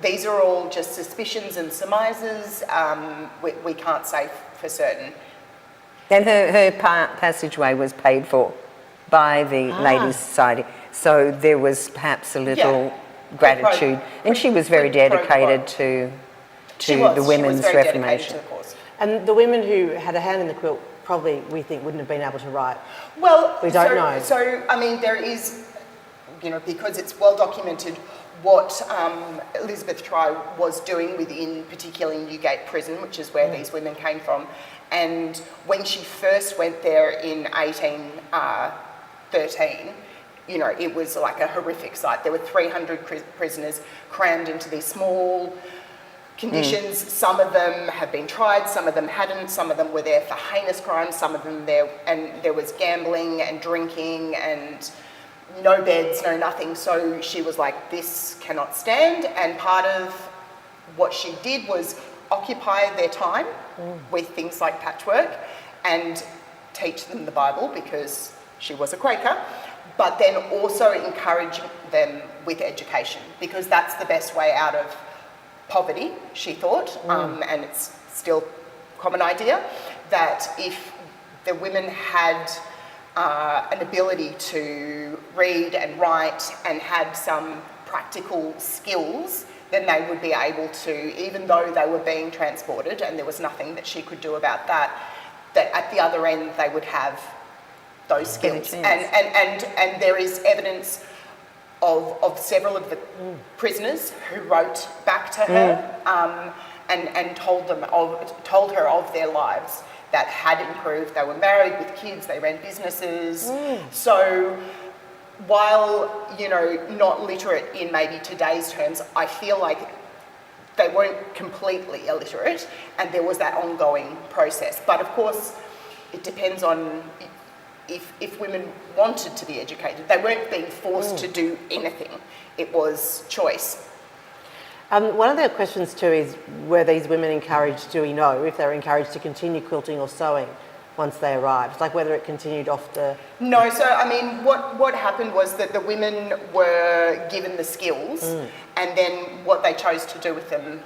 these are all just suspicions and surmises. We can't say for certain. Then her passageway was paid for by the Ladies' Society, so there was perhaps a little gratitude, and she was very dedicated to the women's reformation. And the women who had a hand in the quilt probably, we think, wouldn't have been able to write. Well, we don't know. So, I mean, there is, because it's well documented what Elizabeth Fry was doing within particularly Newgate Prison, which is where these women came from. And when she first went there in 1813, it was like a horrific sight. There were 300 prisoners crammed into these small conditions. Some of them have been tried, some of them hadn't, some of them were there for heinous crimes, some of them there was gambling and drinking and no beds, no nothing. So she was like, this cannot stand. And part of what she did was occupy their time with things like patchwork and teach them the Bible, because she was a Quaker, but then also encourage them with education, because that's the best way out of poverty, she thought, and it's still a common idea, that if the women had an ability to read and write and had some practical skills, then they would be able to, even though they were being transported and there was nothing that she could do about that, that at the other end they would have those skills. And there is evidence of several of the prisoners who wrote back to her and told her of their lives that had improved. They were married with kids, they ran businesses. So while, not literate in maybe today's terms, I feel like they weren't completely illiterate, and there was that ongoing process. But of course, it depends on if women wanted to be educated. They weren't being forced to do anything. It was choice. One of the questions too is, were these women encouraged, do we know, if they were encouraged to continue quilting or sewing once they arrived? Like whether it continued off the... No, so I mean, what happened was that the women were given the skills, and then what they chose to do with them,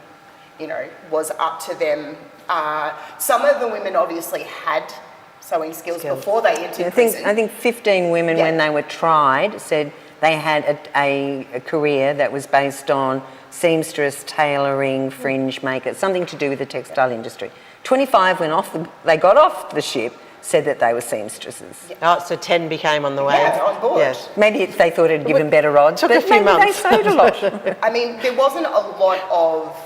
was up to them. Some of the women obviously had sewing skills before they entered prison. I think 15 women, when they were tried, said they had a career that was based on seamstress, tailoring, fringe maker, something to do with the textile industry. 25 they got off the ship, said that they were seamstresses. Oh, so 10 became on the way. Yeah, on board. Yes. Maybe they thought it'd give them better odds, Took a but few maybe months. they sewed a lot. I mean, there wasn't a lot of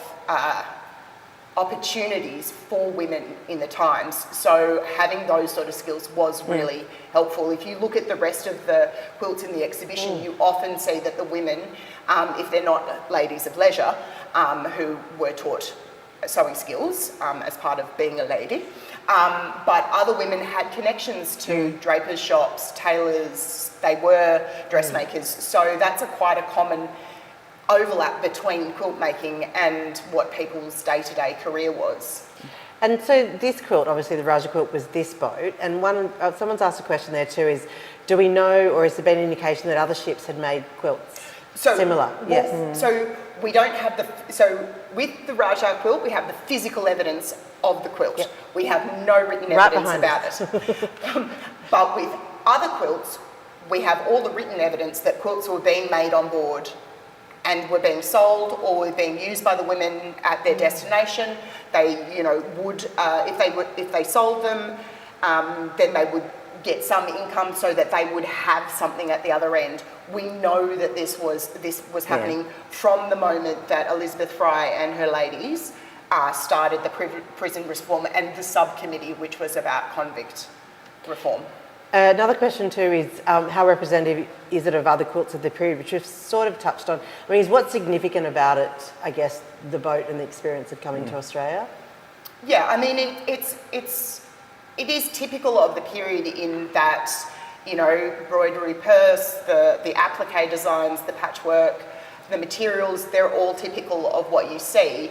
opportunities for women in the times, so having those sort of skills was really helpful. If you look at the rest of the quilts in the exhibition, you often see that the women, if they're not ladies of leisure, who were taught sewing skills as part of being a lady, but other women had connections to drapers' shops, tailors, they were dressmakers, so that's quite a common overlap between quilt making and what people's day-to-day career was. And so this quilt, obviously the Rajah quilt was this boat, and someone's asked a question there too, is do we know, or has there been an indication that other ships had made quilts similar? Yes. So we don't have so with the Rajah quilt, we have the physical evidence of the quilt. Yep. We have no written evidence about it. But with other quilts, we have all the written evidence that quilts were being made on board and were being sold or were being used by the women at their destination. They, would if they sold them, then they would get some income so that they would have something at the other end. We know that this was happening from the moment that Elizabeth Fry and her ladies started the prison reform and the subcommittee, which was about convict reform. Another question too is how representative is it of other quilts of the period, which we've sort of touched on. I mean, is what's significant about it, I guess, the boat and the experience of coming to Australia? Yeah, I mean, it is typical of the period in that, embroidery purse, the applique designs, the patchwork, the materials, they're all typical of what you see.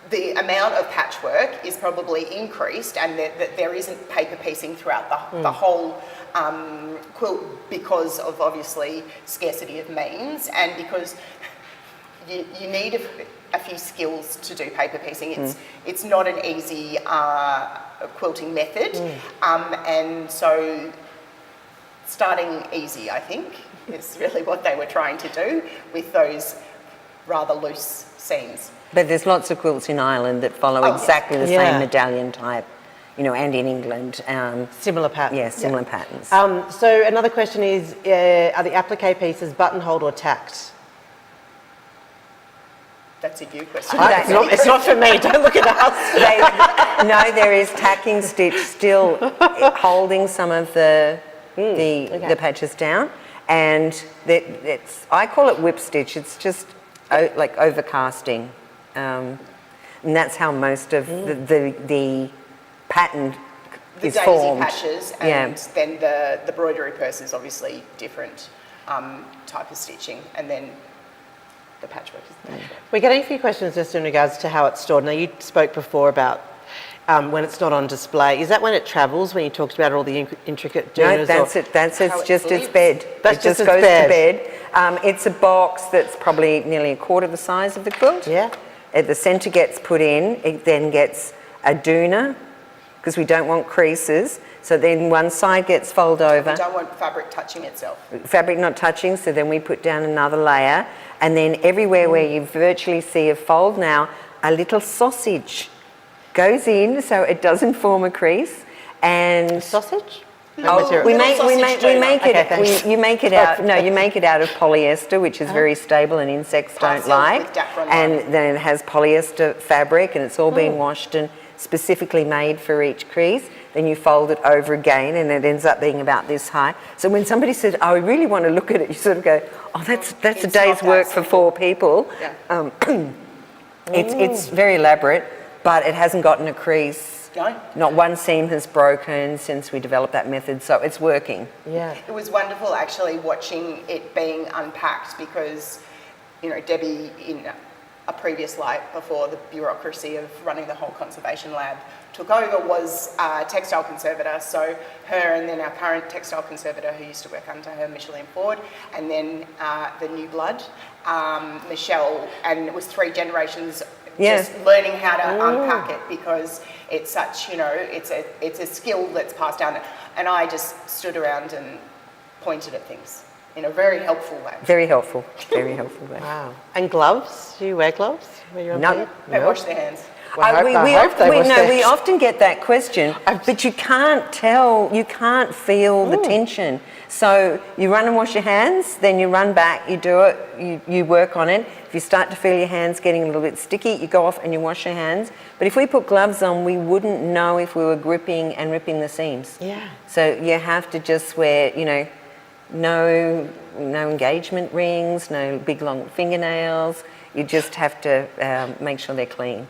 The amount of patchwork is probably increased, and there isn't paper piecing throughout the whole quilt because of obviously scarcity of means, and because you need a few skills to do paper piecing. It's not an easy quilting method, and so starting easy, I think, is really what they were trying to do with those rather loose seams. But there's lots of quilts in Ireland that follow exactly the same medallion type, and in England. Similar patterns. Yeah, similar patterns. So another question is, are the applique pieces buttonholed or tacked? That's a you question. It's not for me, don't look at us. No, there is tacking stitch still holding some of the patches down, and I call it whip stitch. It's just like overcasting, and that's how most of the pattern the is daisy formed. patches, and then the embroidery purse is obviously different type of stitching, and then the patchwork is the patchwork. We're getting a few questions just in regards to how it's stored. Now, you spoke before about when it's not on display. Is that when it travels, when you talked about all the intricate dooners? No, that's it. That's just its bed. That's it just just its goes bed. to bed. It's a box that's probably nearly a quarter the size of the quilt. Yeah. At the centre gets put in. It then gets a dooner because we don't want creases. So then one side gets folded over. We don't want fabric touching itself. Fabric not touching, so then we put down another layer. And then everywhere where you virtually see a fold now, a little sausage goes in so it doesn't form a crease. And Sausage? you make it out of polyester, which is very stable and insects don't like. And then it has polyester fabric, and it's all been washed and specifically made for each crease. Then you fold it over again, and it ends up being about this high. So when somebody says, "Oh, I really want to look at it," you sort of go, "Oh, that's a day's work for 4 people." Yeah. It's very elaborate, but it hasn't gotten a crease. No. Not one seam has broken since we developed that method, so it's working. Yeah. It was wonderful actually watching it being unpacked because, Debbie in a previous life before the bureaucracy of running the whole conservation lab took over was a textile conservator. So her and then our current textile conservator who used to work under her, Micheline Ford, and then the new blood, Michelle, and it was 3 generations just learning how to unpack it because it's such, it's a skill that's passed down. And I just stood around and pointed at things in a very helpful way. Very helpful way. Wow. And gloves? Do you wear gloves when you're on No. board? They wash their hands. We often get that question, but you can't tell, you can't feel the tension. So you run and wash your hands, then you run back, you do it, you work on it. If you start to feel your hands getting a little bit sticky, you go off and you wash your hands. But if we put gloves on, we wouldn't know if we were gripping and ripping the seams. Yeah. So you have to just wear, no engagement rings, no big long fingernails. You just have to make sure they're clean.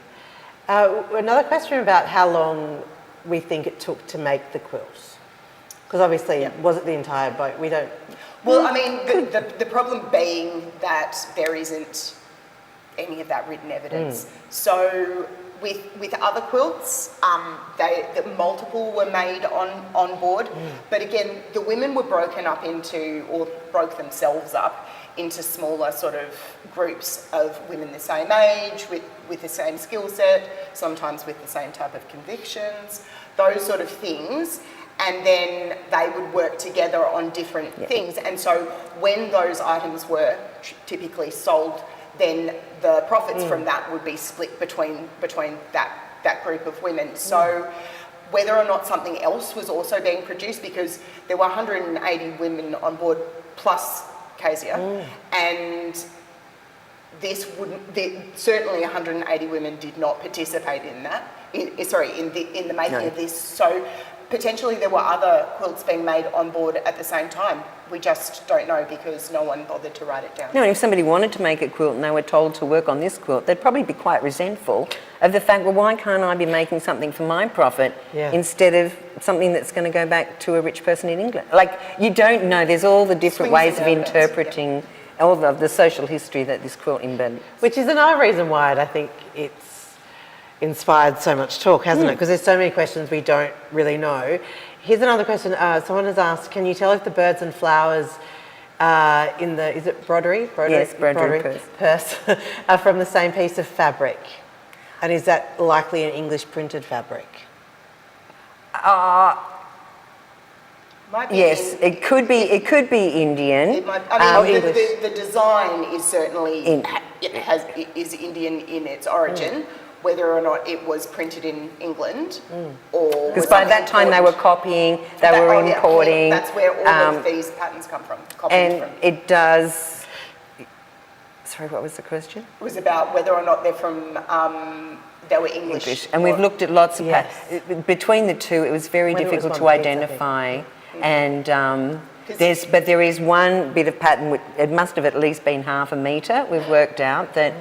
Another question about how long we think it took to make the quilt. Because obviously, was it the entire boat? We don't... Well, I mean, the problem being that there isn't any of that written evidence. So with other quilts, multiple were made on board. But again, the women were broken up into, or broke themselves up into smaller sort of groups of women the same age, with the same skill set, sometimes with the same type of convictions, those sort of things. And then they would work together on different things. And so when those items were typically sold, then the profits from that would be split between that group of women. So whether or not something else was also being produced, because there were 180 women on board plus Kezia, and certainly 180 women did not participate in that. In the making of this. So potentially there were other quilts being made on board at the same time. We just don't know because no one bothered to write it down. No, if somebody wanted to make a quilt and they were told to work on this quilt, they'd probably be quite resentful of the fact, well, why can't I be making something for my profit instead of something that's going to go back to a rich person in England? Like, you don't know. There's all the different ways of interpreting all of the social history that this quilt embeds. Which is another reason why I think it's inspired so much talk, hasn't it? Because there's so many questions we don't really know. Here's another question. Someone has asked, can you tell if the birds and flowers in the, is it broderie? Yes, broderie purse are from the same piece of fabric? And is that likely an English printed fabric? Yes, it could be Indian. It might, I mean, the design is certainly is Indian in its origin. Whether or not it was printed in England or... Because by that time they were copying, they were importing. That's where all of these patterns come from. It does... Sorry, what was the question? It was about whether or not they're from... they were English. And we've looked at lots of patterns. Between the two, it was very difficult to identify. And but there is one bit of pattern, it must have at least been 1/2 metre. We've worked out that...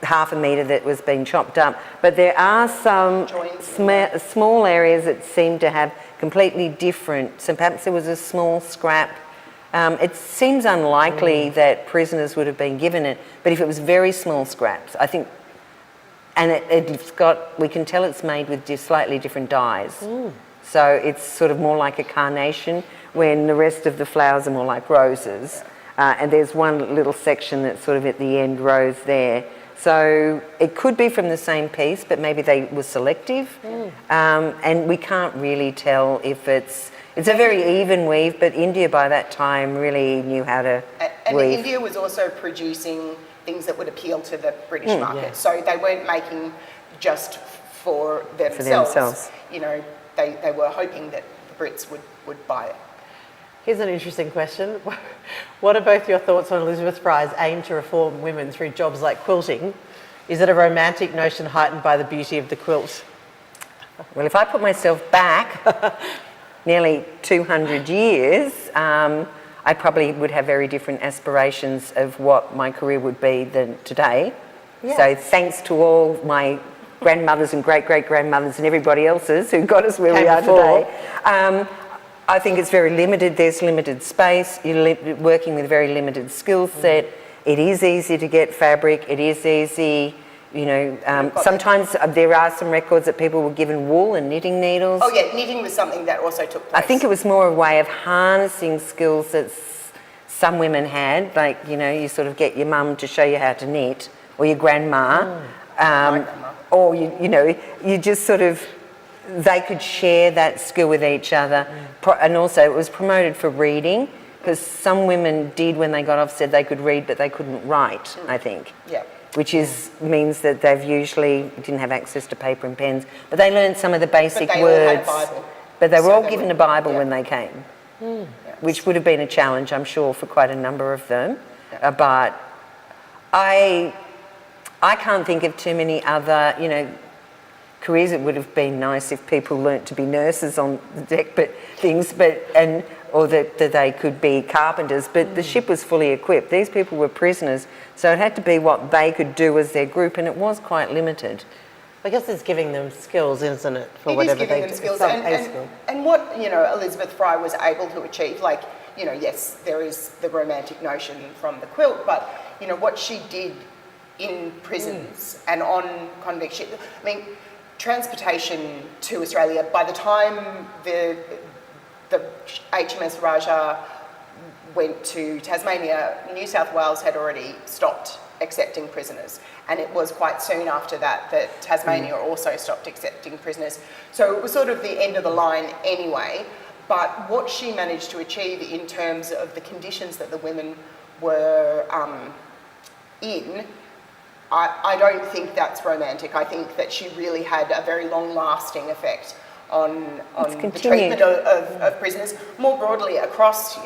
1/2 metre that was being chopped up, but there are some small areas that seem to have completely different, so perhaps there was a small scrap. It seems unlikely that prisoners would have been given it, but if it was very small scraps, I think, and we can tell it's made with slightly different dyes. So it's sort of more like a carnation when the rest of the flowers are more like roses. And there's one little section that's sort of at the end rose there. So it could be from the same piece, but maybe they were selective. And we can't really tell if it's a very even weave, but India by that time really knew how to weave. India was also producing things that would appeal to the British market. So they weren't making just for themselves. You know, they were hoping that the Brits would buy it. Here's an interesting question. What are both your thoughts on Elizabeth Fry's aim to reform women through jobs like quilting? Is it a romantic notion heightened by the beauty of the quilt? Well, if I put myself back nearly 200 years, I probably would have very different aspirations of what my career would be than today. Yeah. So thanks to all my grandmothers and great-great-grandmothers and everybody else's who got us where we are today. I think it's very limited. There's limited space. You're working with a very limited skill set. It is easy to get fabric. It is easy, you know. Sometimes there are some records that people were given wool and knitting needles. Oh yeah, knitting was something that also took place. I think it was more a way of harnessing skills that some women had. Like, you know, you sort of get your mum to show you how to knit, or your grandma, or you just sort of. They could share that skill with each other. And also it was promoted for reading, because some women did, when they got off, said they could read but they couldn't write, I think. Yeah. which means that they've usually didn't have access to paper and pens, but they learned some of the basic But they words. all had a Bible. But they were So all they given were- a Bible yeah. when they came, Yeah. which would have been a challenge, I'm sure, for quite a number of them. But I can't think of too many other, careers. It would have been nice if people learnt to be nurses on the deck, or that they could be carpenters, but the ship was fully equipped. These people were prisoners, so it had to be what they could do as their group, and it was quite limited. I guess it's giving them skills, isn't it, for It is whatever giving they them do. skills, Some and, skill. and what Elizabeth Fry was able to achieve, yes, there is the romantic notion from the quilt, but what she did in prisons and on convict ship. I mean, transportation to Australia. By the time the HMS Rajah went to Tasmania, New South Wales had already stopped accepting prisoners, and it was quite soon after that Tasmania also stopped accepting prisoners. So it was sort of the end of the line anyway. But what she managed to achieve in terms of the conditions that the women were in, I don't think that's romantic. I think that she really had a very long-lasting effect on the treatment of prisoners more broadly across,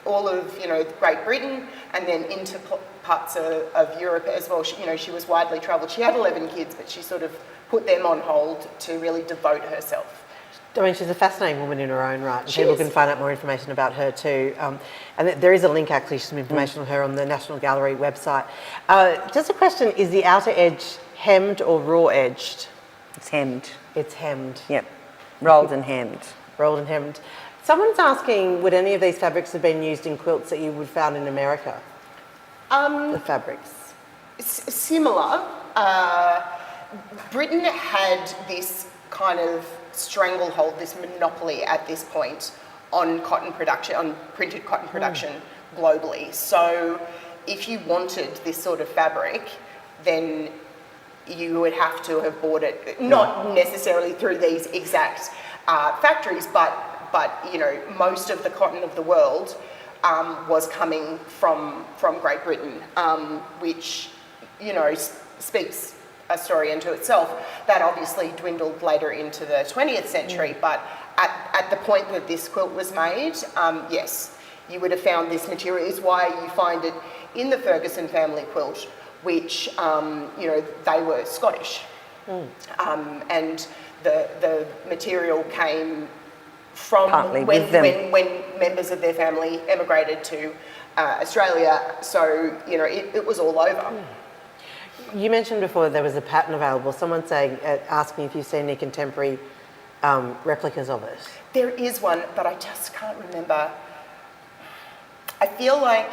all of Great Britain and then into parts of Europe as well. She was widely travelled. She had 11 kids, but she sort of put them on hold to really devote herself. I mean, she's a fascinating woman in her own right, and She people is. can find out more information about her too. And there is a link, actually, some information on her on the National Gallery website. Just a question, is the outer edge hemmed or raw-edged? It's hemmed. It's hemmed. Yep. Rolled and hemmed. Rolled and hemmed. Someone's asking, would any of these fabrics have been used in quilts that you would found in America? The fabrics. Similar. Britain had this kind of stranglehold, this monopoly at this point on cotton production, on printed cotton production globally. So if you wanted this sort of fabric, then you would have to have bought it, not necessarily through these exact factories, but most of the cotton of the world was coming from Great Britain, which speaks a story unto itself. That obviously dwindled later into the 20th century, but at the point that this quilt was made, yes, you would have found this material. Is why you find it in the Ferguson family quilt, which they were Scottish, and the material came from Partly when with them. when members of their family emigrated to Australia. So it was all over. You mentioned before there was a pattern available. Someone's saying, asking if you've seen any contemporary replicas of it. There is one, but I just can't remember. I feel like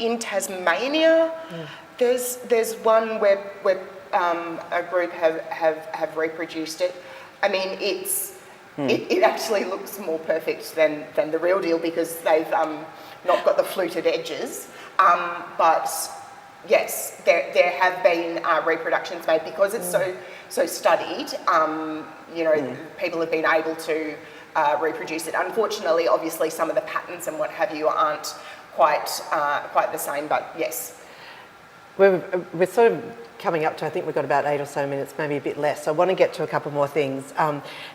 in Tasmania, there's one where a group have reproduced it. I mean, it actually looks more perfect than the real deal because they've not got the fluted edges. But yes, there have been reproductions made because it's so studied. People have been able to reproduce it. Unfortunately, obviously, some of the patterns and what have you aren't quite the same. But yes, We're sort of coming up to, I think we've got about 8 or so minutes, maybe a bit less. So I want to get to a couple more things.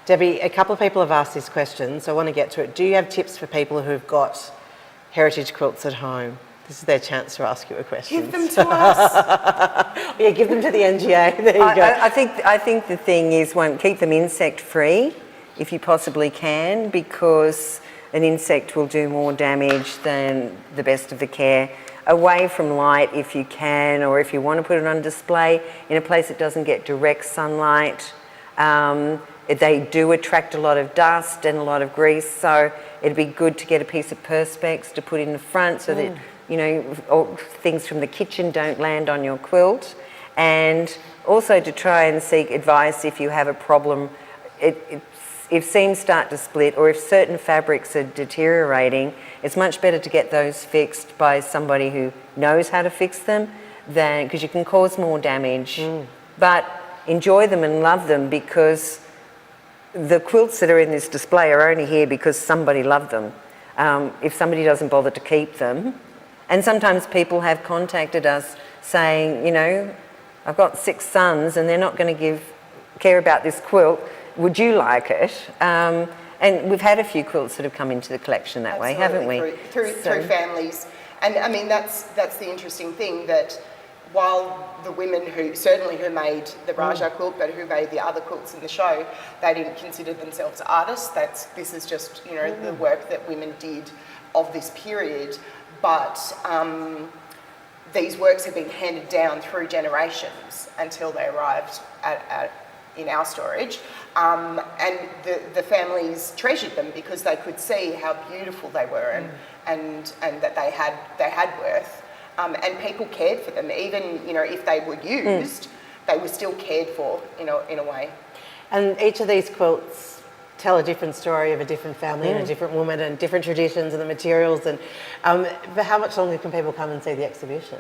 Debbie, a couple of people have asked this question, so I want to get to it. Do you have tips for people who've got heritage quilts at home? This is their chance to ask you a question. give them to us. Yeah, give them to the NGA. There you go. I think the thing is, one, keep them insect free if you possibly can, because an insect will do more damage than the best of the care. Away from light if you can, or if you want to put it on display in a place that doesn't get direct sunlight. They do attract a lot of dust and a lot of grease, so it'd be good to get a piece of perspex to put in the front so that or things from the kitchen don't land on your quilt, and also to try and seek advice if you have a problem. If seams start to split or if certain fabrics are deteriorating, it's much better to get those fixed by somebody who knows how to fix them, because you can cause more damage. But enjoy them and love them, because the quilts that are in this display are only here because somebody loved them. If somebody doesn't bother to keep them, and sometimes people have contacted us saying, you know, I've got 6 sons and they're not going to care about this quilt. Would you like it? And we've had a few quilts that have come into the collection that way, haven't we? Through families. And I mean, that's the interesting thing, that while the women who made the Rajah quilt, but who made the other quilts in the show, they didn't consider themselves artists. This is just, you know, the work that women did of this period. But these works have been handed down through generations until they arrived in our storage. And the families treasured them because they could see how beautiful they were and that they had worth. And people cared for them, even, you know, if they were used, they were still cared for in a way. And each of these quilts tell a different story of a different family and a different woman and different traditions and the materials. And but how much longer can people come and see the exhibition?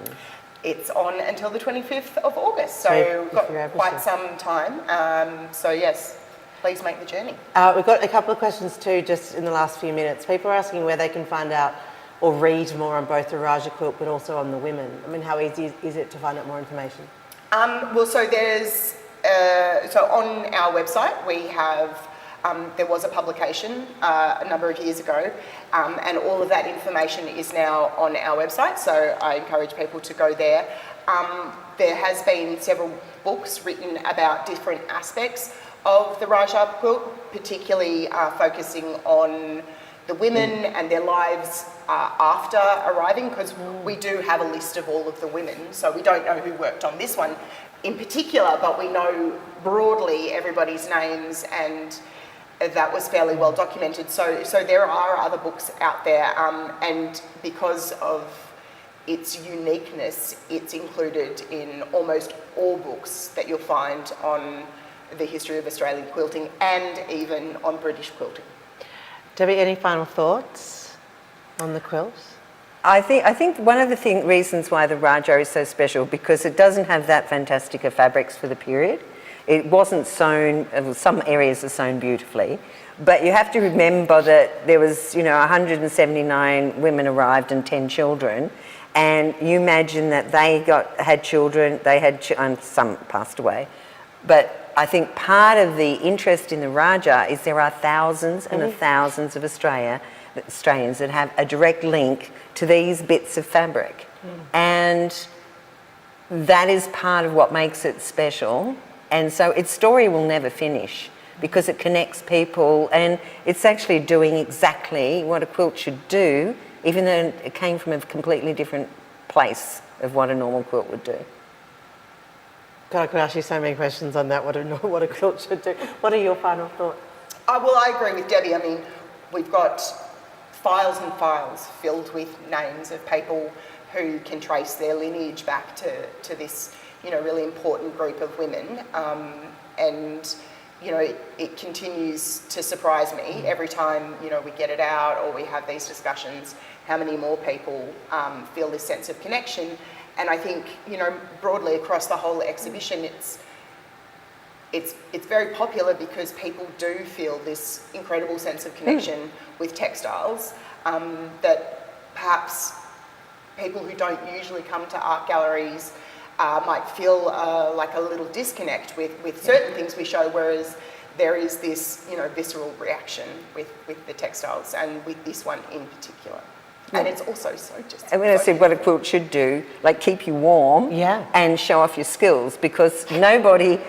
It's on until the 25th of August, so we've got quite some time. So yes, please make the journey. We've got a couple of questions too, just in the last few minutes. People are asking where they can find out or read more on both the Rajah quilt but also on the women. I mean, how easy is it to find out more information? Well, so there's on our website we have. There was a publication a number of years ago, and all of that information is now on our website, so I encourage people to go there. There has been several books written about different aspects of the Rajah quilt, particularly focusing on the women and their lives after arriving, because we do have a list of all of the women, so we don't know who worked on this one in particular, but we know broadly everybody's names, and that was fairly well documented. So there are other books out there, and because of its uniqueness, it's included in almost all books that you'll find on the history of Australian quilting and even on British quilting. Debbie, any final thoughts on the quilt? I think one of the reasons why the Rajah is so special, because it doesn't have that fantastic of fabrics for the period. It wasn't sewn, some areas are sewn beautifully, but you have to remember that there was, 179 women arrived and 10 children, and you imagine that they had children, and some passed away. But I think part of the interest in the Rajah is there are thousands and thousands of Australians that have a direct link to these bits of fabric. And that is part of what makes it special. And so its story will never finish because it connects people, and it's actually doing exactly what a quilt should do, even though it came from a completely different place of what a normal quilt would do. God, I could ask you so many questions on that, what a quilt should do. What are your final thoughts? Well, I agree with Debbie. I mean, we've got files and files filled with names of people who can trace their lineage back to this, really important group of women. And, it continues to surprise me every time, we get it out or we have these discussions, how many more people feel this sense of connection. And I think, broadly across the whole exhibition, it's very popular because people do feel this incredible sense of connection with textiles that perhaps people who don't usually come to art galleries might feel like a little disconnect with certain things we show, whereas there is this, visceral reaction with the textiles and with this one in particular. And it's also so just... And when I said what a quilt should do, like keep you warm and show off your skills, because nobody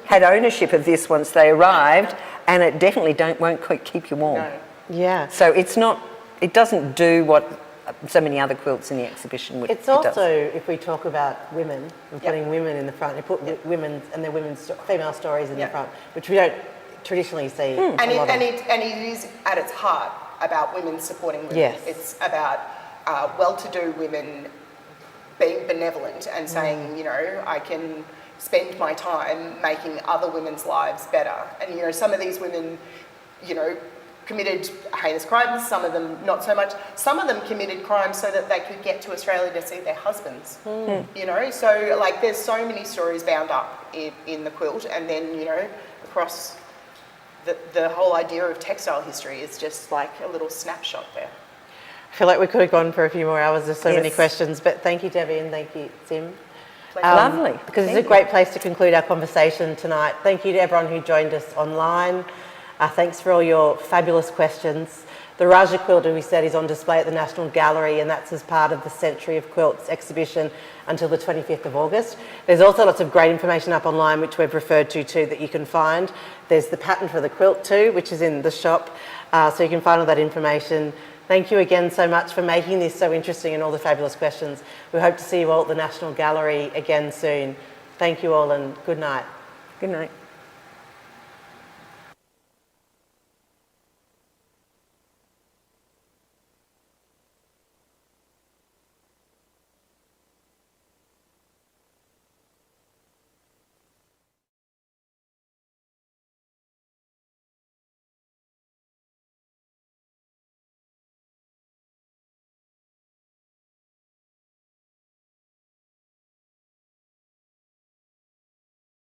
had ownership of this once they arrived, and it definitely won't keep you warm. No. Yeah. So it doesn't do what so many other quilts in the exhibition would. It's also, if we talk about women and putting women in the front, you put women and their female stories in the front, which we don't traditionally see. And it is at its heart about women supporting women. Yes. It's about well-to-do women being benevolent and saying, I can spend my time making other women's lives better. And, some of these women, committed heinous crimes, some of them not so much. Some of them committed crimes so that they could get to Australia to see their husbands. So like there's so many stories bound up in the quilt, and then, across the whole idea of textile history is just like a little snapshot there. I feel like we could have gone for a few more hours. There's so many questions, but thank you, Debbie, and thank you, Sim. Lovely. Because Thank it's a great place to conclude our conversation tonight. Thank you to everyone who joined us online. Thanks for all your fabulous questions. The Rajah quilt, as we said, is on display at the National Gallery, and that's as part of the Century of Quilts exhibition until the 25th of August. There's also lots of great information up online, which we've referred to too, that you can find. There's the pattern for the quilt too, which is in the shop, so you can find all that information. Thank you again so much for making this so interesting and all the fabulous questions. We hope to see you all at the National Gallery again soon. Thank you all and good night. Good night.